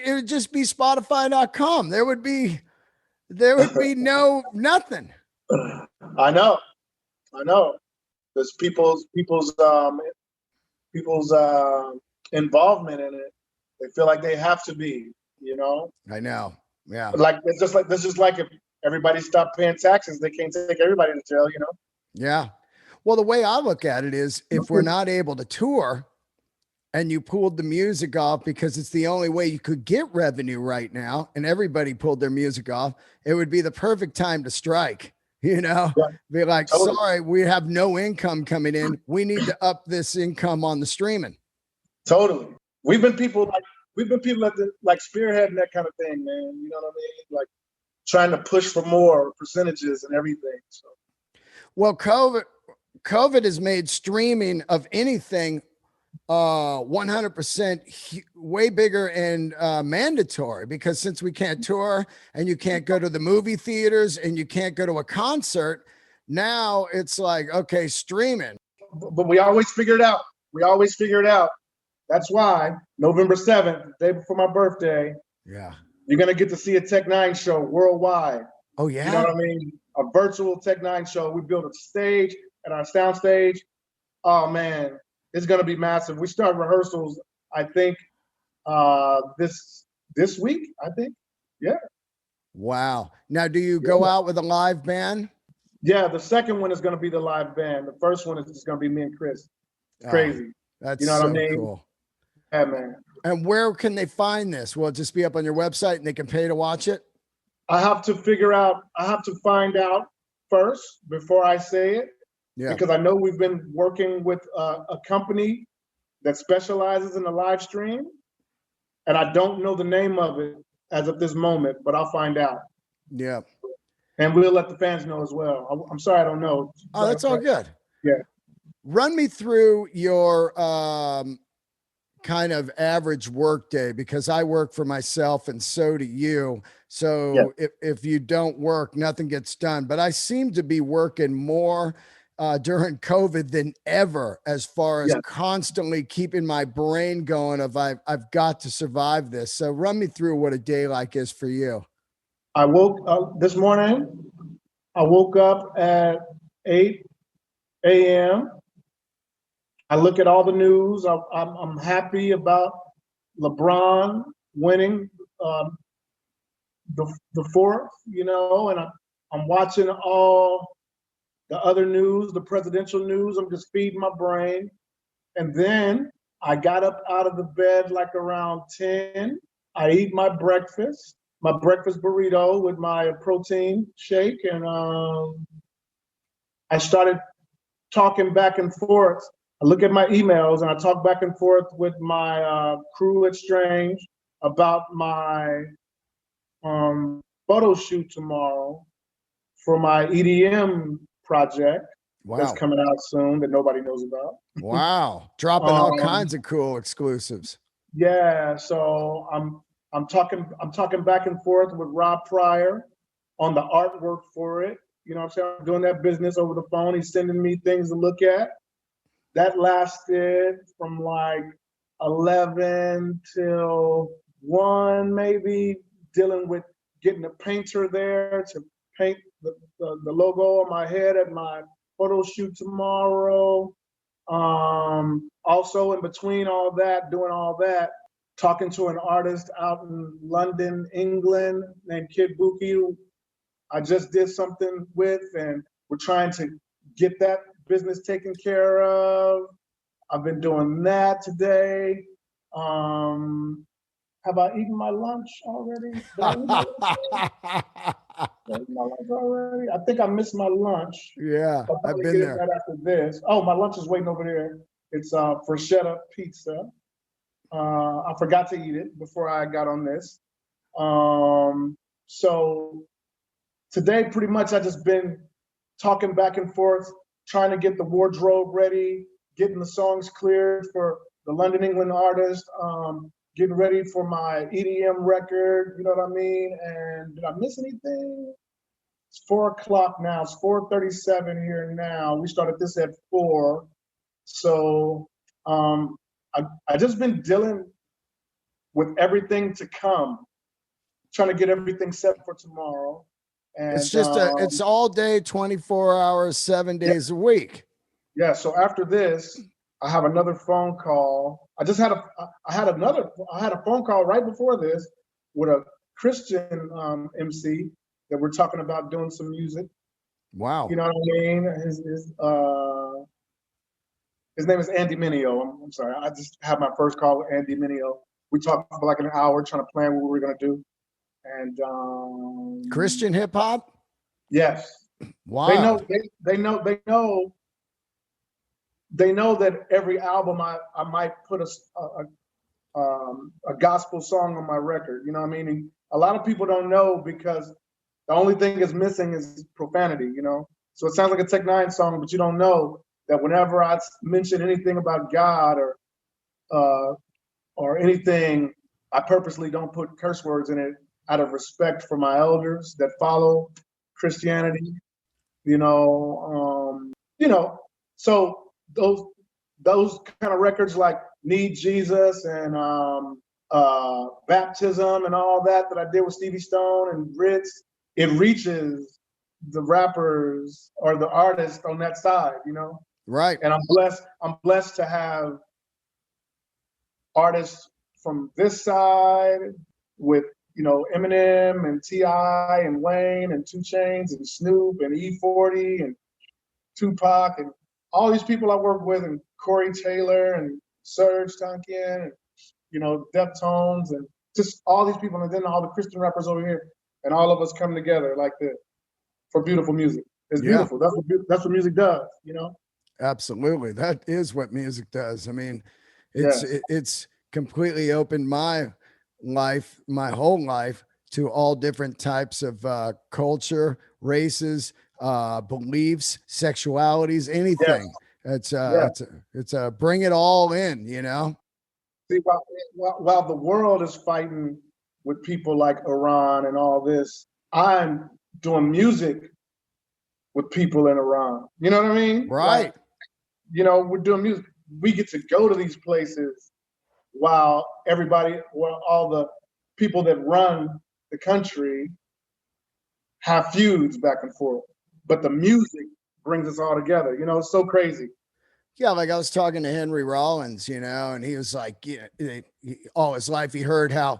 Spotify.com. There would be no nothing. I know. There's people's involvement in it. They feel like they have to be, you know. I know. Yeah. Like it's just like if everybody stopped paying taxes, they can't take everybody to jail, you know. Yeah. Well, the way I look at it is if we're not able to tour and you pulled the music off because it's the only way you could get revenue right now, and everybody pulled their music off, it would be the perfect time to strike, you know, Yeah, be like, totally. sorry, we have no income coming in. We need to up this income on the streaming. Totally. We've been people at the like spearheading that kind of thing, man. You know what I mean? Like trying to push for more percentages and everything. So Well, COVID has made streaming of anything 100% way bigger and mandatory, because since we can't tour and you can't go to the movie theaters and you can't go to a concert, now it's like, okay, streaming. but we always figure it out. That's why November 7th, the day before my birthday, Yeah. you're gonna get to see a Tech N9ne show worldwide. Oh yeah. You know what I mean? A virtual Tech N9ne show. We built a stage at our sound stage. Oh man, it's gonna be massive. We start rehearsals, I think, this week. I think. Yeah. Wow. Now, do you go out with a live band? Yeah. The second one is gonna be the live band. The first one is just gonna be me and Chris. It's crazy. That's You know what so I mean? cool. Yeah, man. And where can they find this? Will it just be up on your website and they can pay to watch it? I have to find out first before I say it. Yeah. Because I know we've been working with a company that specializes in the live stream, and I don't know the name of it as of this moment, but I'll find out. Yeah. And we'll let the fans know as well. I'm sorry I don't know. Oh, that's all good. Yeah. Run me through your kind of average work day, because I work for myself and so do you. So if you don't work, nothing gets done. But I seem to be working more during COVID than ever, as far as constantly keeping my brain going of I've got to survive this. So run me through what a day like is for you. I woke this morning. I woke up at 8 a.m. I look at all the news. I'm happy about LeBron winning the fourth, you know, and I'm watching all the other news, the presidential news. I'm just feeding my brain. And then I got up out of the bed like around 10. I eat my breakfast burrito with my protein shake. And I started talking back and forth. I look at my emails and I talk back and forth with my crew at Strange about my photo shoot tomorrow for my EDM project that's coming out soon that nobody knows about. Wow. Dropping all kinds of cool exclusives. Yeah. So I'm talking back and forth with Rob Pryor on the artwork for it. You know what I'm saying? I'm doing that business over the phone. He's sending me things to look at. That lasted from like 11 till 1, maybe, dealing with getting a painter there to paint the logo on my head at my photo shoot tomorrow. Also, in between all that, doing all that, talking to an artist out in London, England, named Kid Buki, who I just did something with, and we're trying to get that business taken care of. I've been doing that today. Have I eaten my lunch already? Did I eat my lunch already? I think I missed my lunch. Yeah, I'll I've probably been get it there. right after this. Oh, my lunch is waiting over there. It's bruschetta pizza. I forgot to eat it before I got on this. So today, pretty much, I just been talking back and forth, trying to get the wardrobe ready, getting the songs cleared for the London, England artist, getting ready for my EDM record, you know what I mean? And did I miss anything? It's 4 o'clock now. It's 4:37 here now. We started this at 4. So I just been dealing with everything to come, trying to get everything set for tomorrow. And It's just it's all day, 24 hours, 7 days a week. yeah. So after this, I have another phone call. I had a phone call right before this with a Christian MC that we're talking about doing some music. Wow. You know what I mean? His name is Andy Mineo. I'm sorry. I just had my first call with Andy Mineo. We talked for like an hour trying to plan what we were going to do. And Christian hip hop? yes. Wow. They know that every album I might put a gospel song on my record. You know what I mean? And a lot of people don't know because the only thing is missing is profanity, you know? So it sounds like a Tech N9ne song, but you don't know that whenever I mention anything about God or anything, I purposely don't put curse words in it out of respect for my elders that follow Christianity. You know, so those kind of records like Need Jesus and Baptism and all that I did with Stevie Stone and Ritz, it reaches the rappers or the artists on that side, you know? Right. And I'm blessed to have artists from this side with, you know, Eminem and T.I. and Wayne and 2 Chainz and Snoop and E40 and Tupac and all these people I work with, and Corey Taylor and Serge Tankian and, you know, Deftones and just all these people, and then all the Christian rappers over here, and all of us come together like this for beautiful music. It's beautiful. That's what music does, you know? Absolutely. That is what music does. I mean, Yes. it's completely opened my life, my whole life, to all different types of culture, races, beliefs, sexualities, anything. Yes. It's a bring it all in, you know? See, while the world is fighting with people like Iran and all this, I'm doing music with people in Iran. You know what I mean? Right. Like, you know, we're doing music. We get to go to these places while all the people that run the country have feuds back and forth. But the music brings us all together. You know, it's so crazy. Yeah, like I was talking to Henry Rollins, you know, and he was like, yeah, all his life he heard how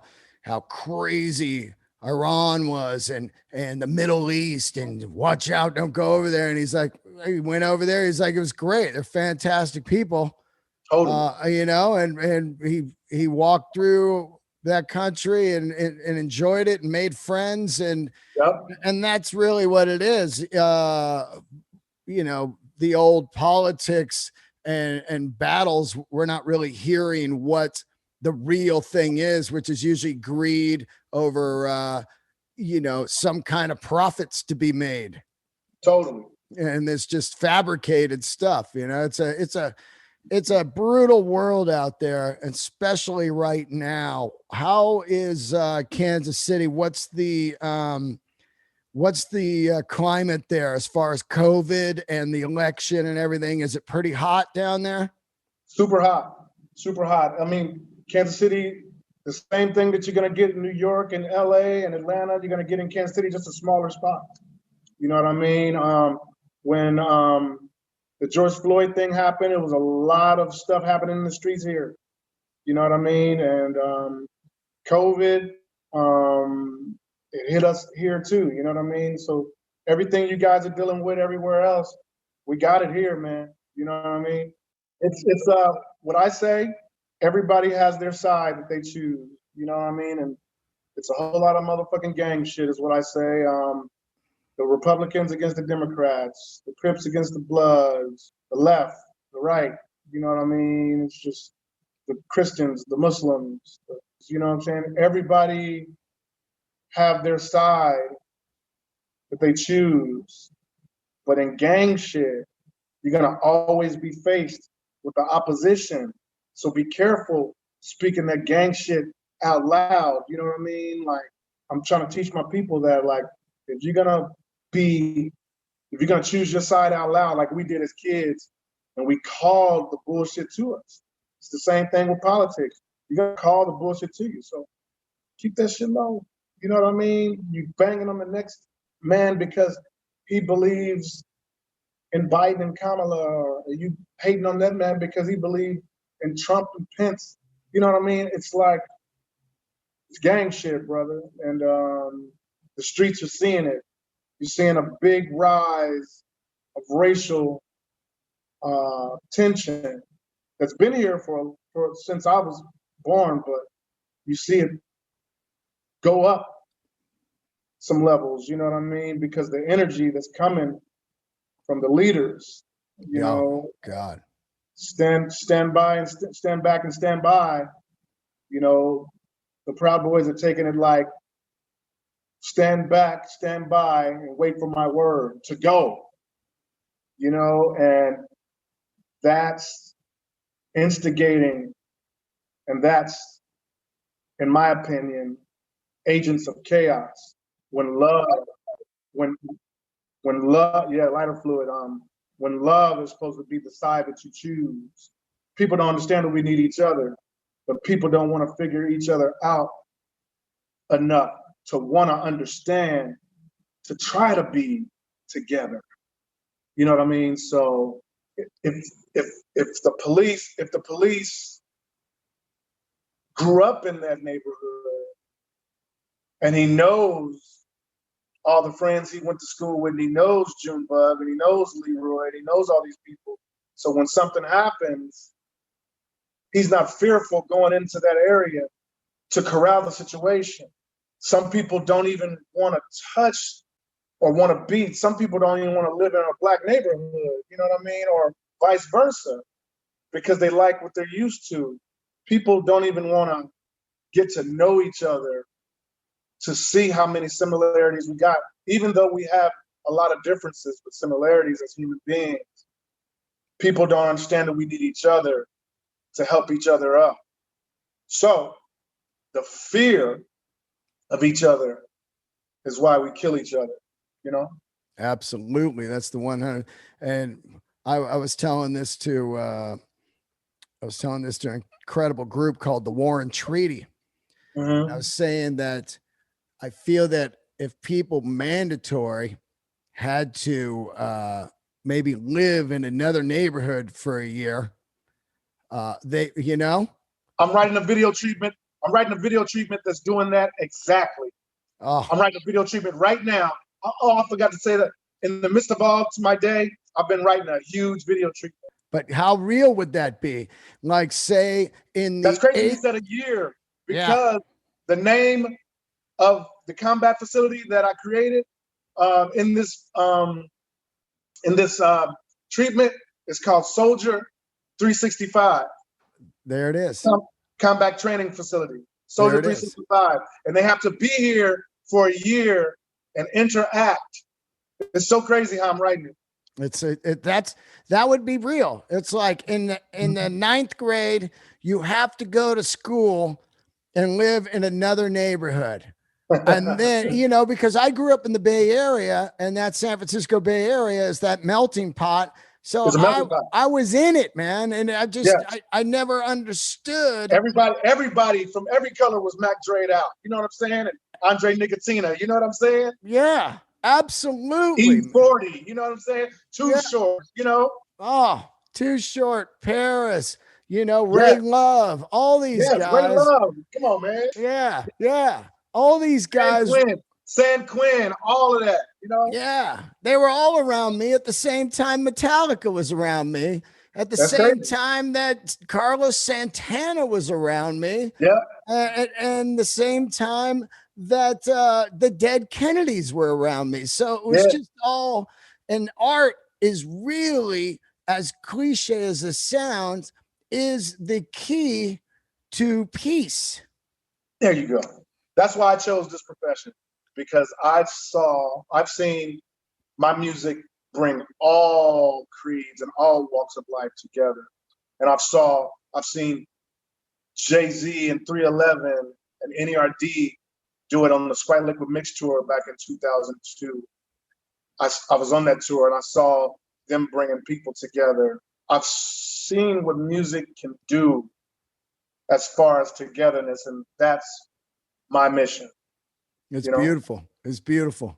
crazy Iran was and the Middle East, and watch out, don't go over there. And he's like, he went over there. He's like, it was great. They're fantastic people. Totally. You know, and he walked through that country and enjoyed it and made friends, and that's really what it is. You know, the old politics and battles, we're not really hearing what the real thing is, which is usually greed over you know, some kind of profits to be made. Totally. And it's just fabricated stuff, you know. It's a brutal world out there, especially right now. How is Kansas City? What's the What's the climate there as far as COVID and the election and everything? Is it pretty hot down there? Super hot, super hot. I mean, Kansas City, the same thing that you're gonna get in New York and LA and Atlanta, you're gonna get in Kansas City, just a smaller spot. You know what I mean? When the George Floyd thing happened, it was a lot of stuff happening in the streets here. You know what I mean? And COVID, it hit us here too. You know what I mean? So everything you guys are dealing with everywhere else, we got it here, man. You know what I mean? It's what I say. Everybody has their side that they choose. You know what I mean? And it's a whole lot of motherfucking gang shit, is what I say. The Republicans against the Democrats, the Crips against the Bloods, the left, the right. You know what I mean? It's just the Christians, the Muslims. You know what I'm saying? Everybody have their side that they choose. But in gang shit, you're gonna always be faced with the opposition. So be careful speaking that gang shit out loud. You know what I mean? Like, I'm trying to teach my people that, like, if you're gonna choose your side out loud, like we did as kids, and we called the bullshit to us. It's the same thing with politics. You're gonna call the bullshit to you. So keep that shit low. You know what I mean? You banging on the next man because he believes in Biden and Kamala, or you hating on that man because he believed in Trump and Pence. You know what I mean? It's like, it's gang shit, brother. And the streets are seeing it. You're seeing a big rise of racial tension that's been here for since I was born, but you see it go up some levels, you know what I mean? Because the energy that's coming from the leaders, you know, God, stand by and stand back and stand by. You know, the Proud Boys are taking it like, stand back, stand by, and wait for my word to go. You know, and that's instigating, and that's, in my opinion, agents of chaos. When love, yeah, lighter fluid. When love is supposed to be the side that you choose, people don't understand that we need each other, but people don't want to figure each other out enough to want to understand, to try to be together. You know what I mean? So if the police grew up in that neighborhood and he knows all the friends he went to school with, and he knows Junebug, and he knows Leroy, and he knows all these people. So when something happens, he's not fearful going into that area to corral the situation. Some people don't even want to touch or want to beat. Some people don't even want to live in a Black neighborhood, you know what I mean? Or vice versa, because they like what they're used to. People don't even want to get to know each other to see how many similarities we got, even though we have a lot of differences but similarities as human beings. People don't understand that we need each other to help each other up. So the fear of each other is why we kill each other, you know? Absolutely. That's the 100. And I was telling this to an incredible group called the Warren Treaty. Mm-hmm. I was saying that I feel that if people mandatory had to maybe live in another neighborhood for a year, they, you know, I'm writing a video treatment that's doing that exactly. Oh, I'm writing a video treatment right now. Oh, I forgot to say that. In the midst of all my day, I've been writing a huge video treatment. but how real would that be? Like, say in the That's crazy. You said a year, because the name of the combat facility that I created in this treatment is called Soldier 365. There it is. Combat training facility, Soldier 365, and they have to be here for a year and interact. It's so crazy how I'm writing it. That would be real. It's like in the ninth grade, you have to go to school and live in another neighborhood. And then, because I grew up in the Bay Area, and that San Francisco Bay Area is that melting pot. So It's a melting pot. I was in it, man. And Yeah. I never understood. Everybody from every color was Mac Dre'd out. You know what I'm saying? And Andre Nicotina. You know what I'm saying? Yeah, absolutely. E40. You know what I'm saying? Too Yeah. Short. You know? Oh, Too Short, Paris, Ray Yes. Love, all these Yes. Ray guys. Love. Come on, man. Yeah, yeah. All these guys. San Quinn, all of that, you know? Yeah, they were all around me at the same time Metallica was around me, at the That's same crazy. time that Carlos Santana was around me, Yeah. and the same time that the Dead Kennedys were around me. So it was Yeah. just all, and art is really, as cliche as it sounds, is the key to peace. There you go. That's why I chose this profession, because I've seen my music bring all creeds and all walks of life together. And I've seen Jay-Z and 311 and NERD do it on the Sprite Liquid Mix tour back in 2002. I was on that tour and I saw them bringing people together. I've seen what music can do as far as togetherness, and that's my mission. It's beautiful. It's beautiful.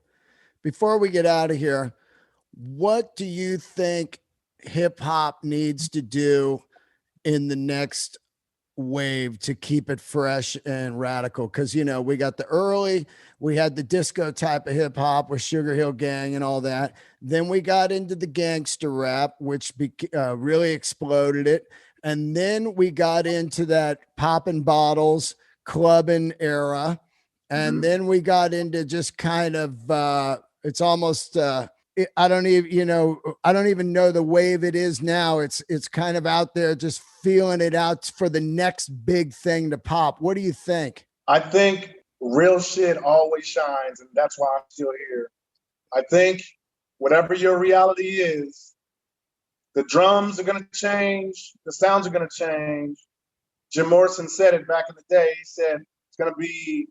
Before we get out of here, what do you think hip hop needs to do in the next wave to keep it fresh and radical? Because, we got we had the disco type of hip hop with Sugar Hill Gang and all that. Then we got into the gangster rap, which really exploded it. And then we got into that popping bottles, clubbing era. And then we got into just kind of, it's almost, I don't even know the wave it is now. It's kind of out there, just feeling it out for the next big thing to pop. What do you think? I think real shit always shines, and that's why I'm still here. I think whatever your reality is, the drums are going to change, the sounds are going to change. Jim Morrison said it back in the day. He said it's going to be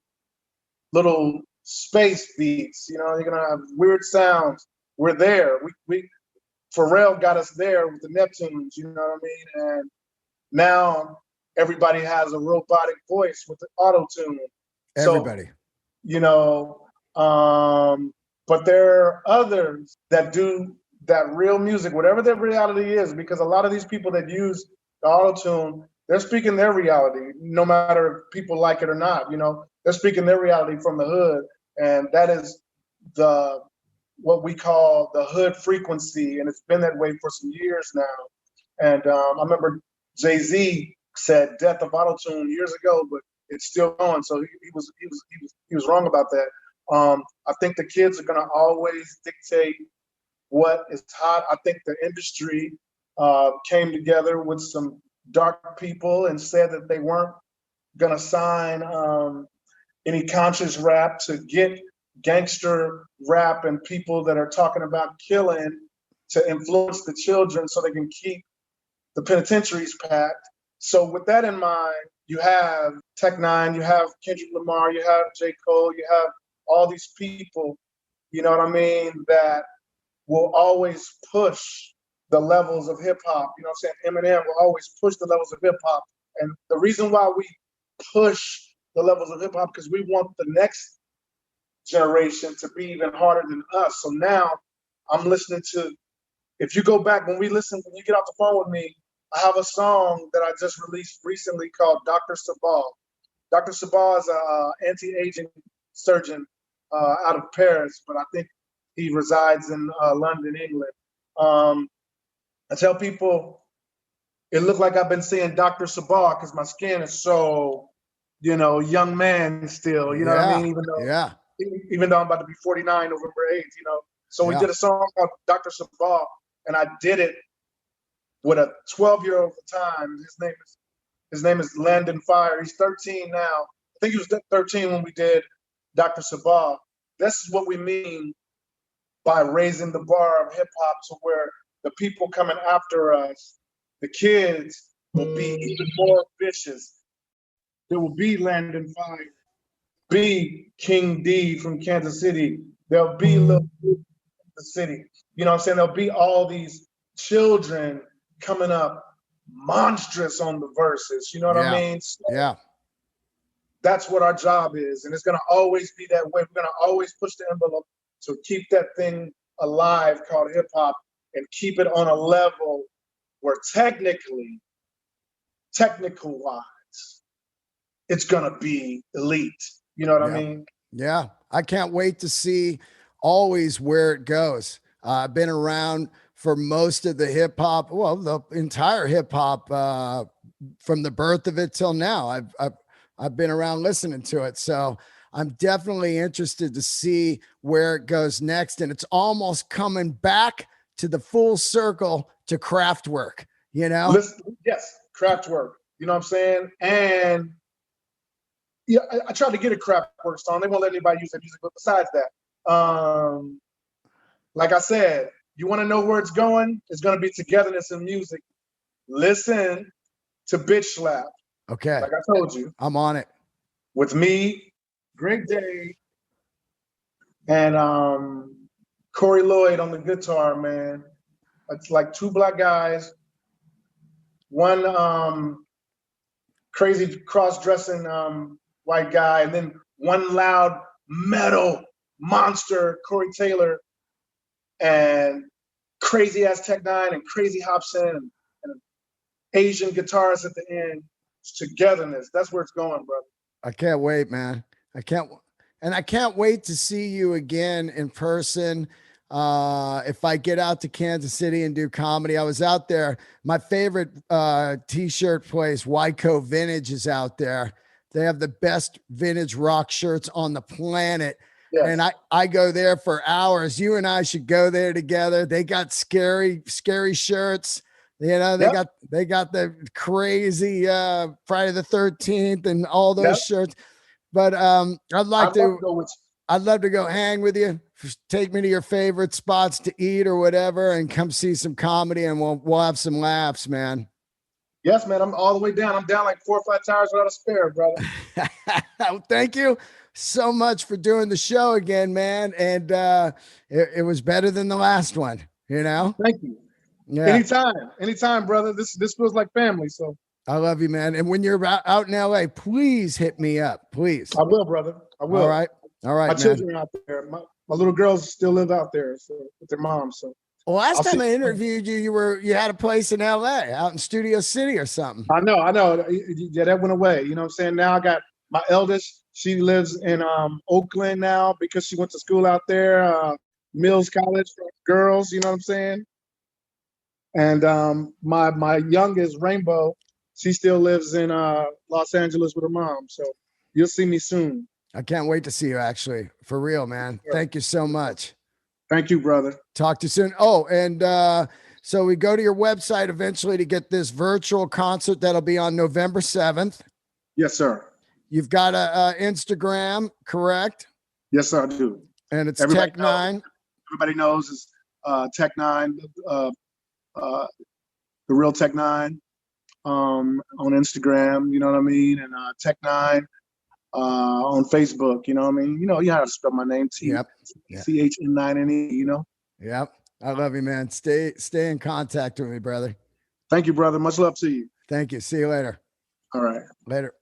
little space beats. You're going to have weird sounds. We're there. We Pharrell got us there with the Neptunes. You know what I mean? And now everybody has a robotic voice with the auto tune. Everybody. So, but there are others that do that real music, whatever their reality is, because a lot of these people that use the auto tune, they're speaking their reality, no matter if people like it or not. They're speaking their reality from the hood, and that is what we call the hood frequency, and it's been that way for some years now. And I remember Jay-Z said "death of autotune" years ago, but it's still going. So he was wrong about that. I think the kids are going to always dictate what is hot. I think the industry came together with some dark people and said that they weren't going to sign any conscious rap to get gangster rap and people that are talking about killing to influence the children so they can keep the penitentiaries packed. So with that in mind, you have Tech N9ne, you have Kendrick Lamar, you have J. Cole, you have all these people, you know what I mean, that will always push the levels of hip hop. You know what I'm saying? Eminem will always push the levels of hip hop. And the reason why we push the levels of hip hop, because we want the next generation to be even harder than us. So now I'm listening to, if you go back, when you get off the phone with me, I have a song that I just released recently called Dr. Sabah. Dr. Sabah is an anti-aging surgeon out of Paris, but I think he resides in London, England. I tell people it looked like I've been seeing Dr. Sabah because my skin is so, young man still, you know what I mean? Even though I'm about to be 49 November 8th, So we did a song called Dr. Sabah, and I did it with a 12-year-old at the time. His name is Landon Fire. He's 13 now. I think he was 13 when we did Dr. Sabah. This is what we mean by raising the bar of hip hop to where the people coming after us, the kids, will be even more vicious. There will be Landon Fire. be King D from Kansas City. There'll be Lil from the city. You know what I'm saying? There'll be all these children coming up monstrous on the verses. You know what I mean? So Yeah. that's what our job is. And it's going to always be that way. We're going to always push the envelope to keep that thing alive called hip hop and keep it on a level where technical wise, it's going to be elite. You know what I mean? Yeah. I can't wait to see always where it goes. I've been around for most of the hip hop, well, the entire hip hop, from the birth of it till now. I've been around listening to it. So I'm definitely interested to see where it goes next. And it's almost coming back to the full circle to Kraftwerk, you know? Yes, Kraftwerk. You know what I'm saying? And yeah, I tried to get a Kraftwerk song. They won't let anybody use their music. But besides that, like I said, you want to know where it's going? It's going to be togetherness in music. Listen to Bitch Slap. Okay. Like I told you. I'm on it. With me, Greg Day, and Corey Lloyd on the guitar, man. It's like two black guys, one crazy cross-dressing white guy, and then one loud metal monster, Corey Taylor, and crazy ass Tech N9ne and crazy Hopsin and an Asian guitarist at the end. It's togetherness. That's where it's going, brother. I can't wait, man. I can't wait to see you again in person. If I get out to Kansas City and do comedy, I was out there. My favorite t-shirt place, Wyco Vintage, is out there. They have the best vintage rock shirts on the planet. Yes. And I go there for hours. You and I should go there together. They got scary shirts. You know, they got the crazy Friday the 13th and all those shirts. But I'd love to go hang with you. Take me to your favorite spots to eat or whatever, and come see some comedy, and we'll have some laughs, man. Yes, man. I'm all the way down. I'm down like 4 or 5 tires without a spare, brother. Thank you so much for doing the show again, man. And it was better than the last one, you know? Thank you. Yeah. Anytime, brother. This feels like family. So I love you, man. And when you're out in LA, please hit me up, please. I will, brother. I will. All right, my children are out there. My little girls still live out there, so with their mom. So well, last time I interviewed you, you had a place in LA, out in Studio City or something. I know. Yeah, that went away. You know what I'm saying? Now I got my eldest. She lives in Oakland now because she went to school out there, Mills College for girls. You know what I'm saying? And my youngest, Rainbow, she still lives in Los Angeles with her mom. So you'll see me soon. I can't wait to see you, actually. For real, man. Sure. Thank you so much. Thank you, brother. Talk to you soon. Oh, and so we go to your website eventually to get this virtual concert that'll be on November 7th. Yes, sir. You've got a Instagram, correct? Yes, sir, I do. And it's Tech N9ne. Everybody knows it's Tech N9ne, the real Tech N9ne on Instagram, you know what I mean? And Tech N9ne on Facebook, you know what I mean? You know how to spell my name, CHN9NE, you know? Yep. I love you, man. Stay in contact with me, brother. Thank you, brother. Much love to you. Thank you. See you later. All right. Later.